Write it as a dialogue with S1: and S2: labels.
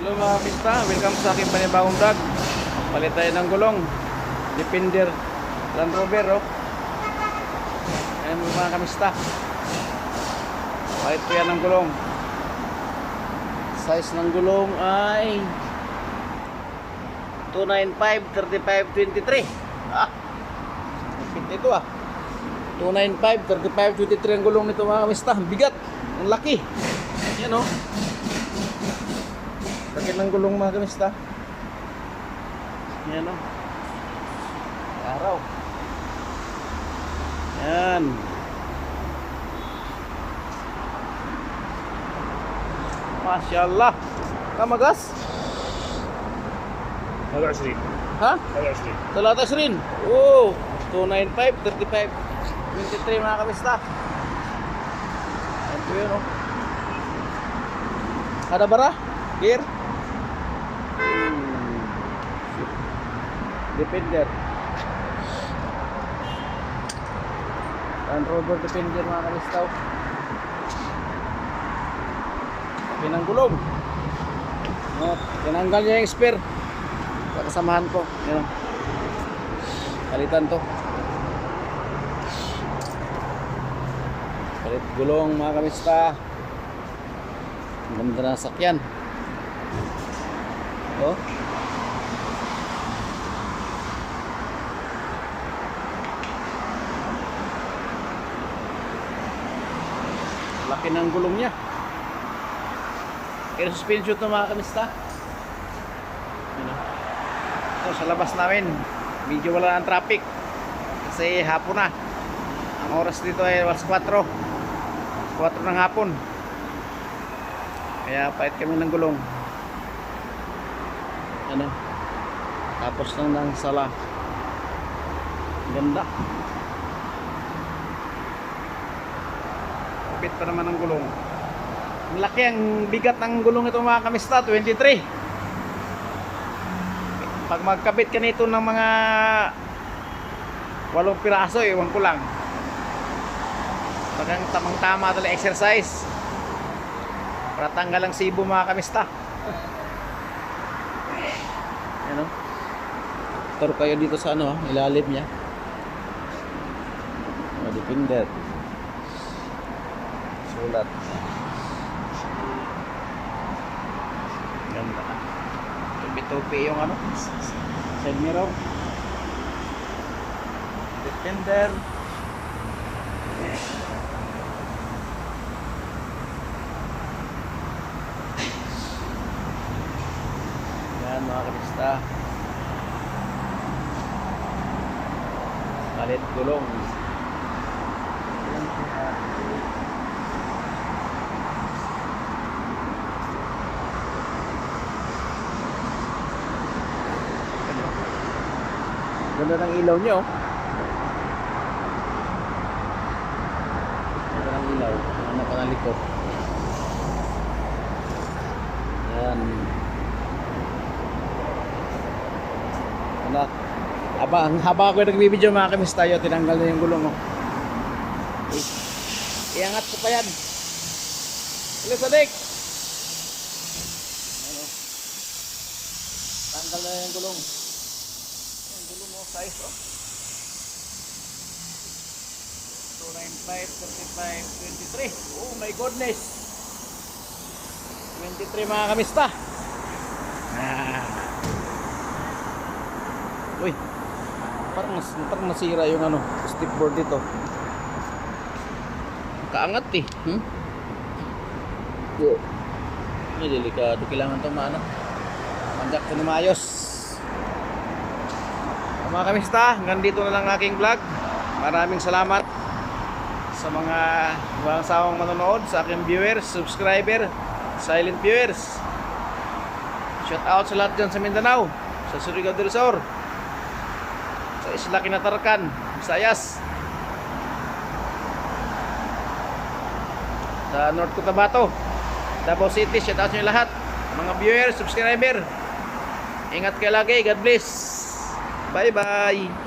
S1: Hello mga pista, welcome sa aking panibagong vlog. Palit tayo ng gulong Defender Land Rover, oh. Ayan mga kamista, palit ko yan ng gulong. Size ng gulong ay 295/35/23. Kapit ito 295/35/23 ang gulong nito mga kamista. Bigat, ang laki. Yan, oh. Laki ng gulong mga kamista. Yan, oh. Araw. Yan. Masyaallah. Kamagas?
S2: Magas rin.
S1: Ha?
S2: Magas rin.
S1: Talatas rin. Oh, 295/35/23 mga kamista. Ito yun, oh. Ada bara? Gear? Defender Land Rover Defender mga kalistaw. Pinanggulong, no, tinanggal niya yung spare sa kasamahan ko. Yan, palitan to, palit gulong mga kamista. Ang ganda na sakyan, oh. Laki ng gulong niya. Kaya suspension ito mga kamista. Ito sa labas namin, medyo wala ng traffic kasi hapon na. Ang oras dito ay alas 4 ng hapon. Kaya pait kami ng gulong. Ano, tapos lang ng sala. Ganda. Kapit pa naman ang gulong. Ang laki, ang bigat ng gulong ito mga kamista, 23. Pag magkabit ka nito ng mga 8 piraso, ewan ko lang. Pag tamang tama talaga exercise para tanggal ang sibo mga kamista. Ano? Turo kayo dito sa ano, ilalim niya. Defender. Sulat. Ganda. Tupi-tupi yung ano, side mirror. Defender. Yan mga kamista. Palit gulong. Ganda ng ilaw niya, oh. Ganda ng ilaw. Ano pa ng likod. Yan. Ano? Ang haba ko nagbibideo mga kamista yun. Tinanggal na yung gulong, oh. Iangat ko pa yan. Alis, adik! Ano? Tanggal na yung gulong. Gulong mo size, oh. 295/35/23. Oh my goodness, 23 mga kamista. Uy, parang nasira yung ano, step board dito. Kaangat eh, May delikado, kailangan itong maano, manjak ko na maayos. Mga kamista, hanggang dito na lang aking vlog. Maraming salamat sa mga walang sawang manonood, sa aking viewers, subscriber, silent viewers. Shout out sa lahat dyan sa Mindanao, sa Surigao del Sur, sa Isla Kinatarkan, Visayas, sa North Cotabato, Davao City. Shout out nyo lahat, mga viewers, subscriber. Ingat kayo lagi, God bless. Bye bye.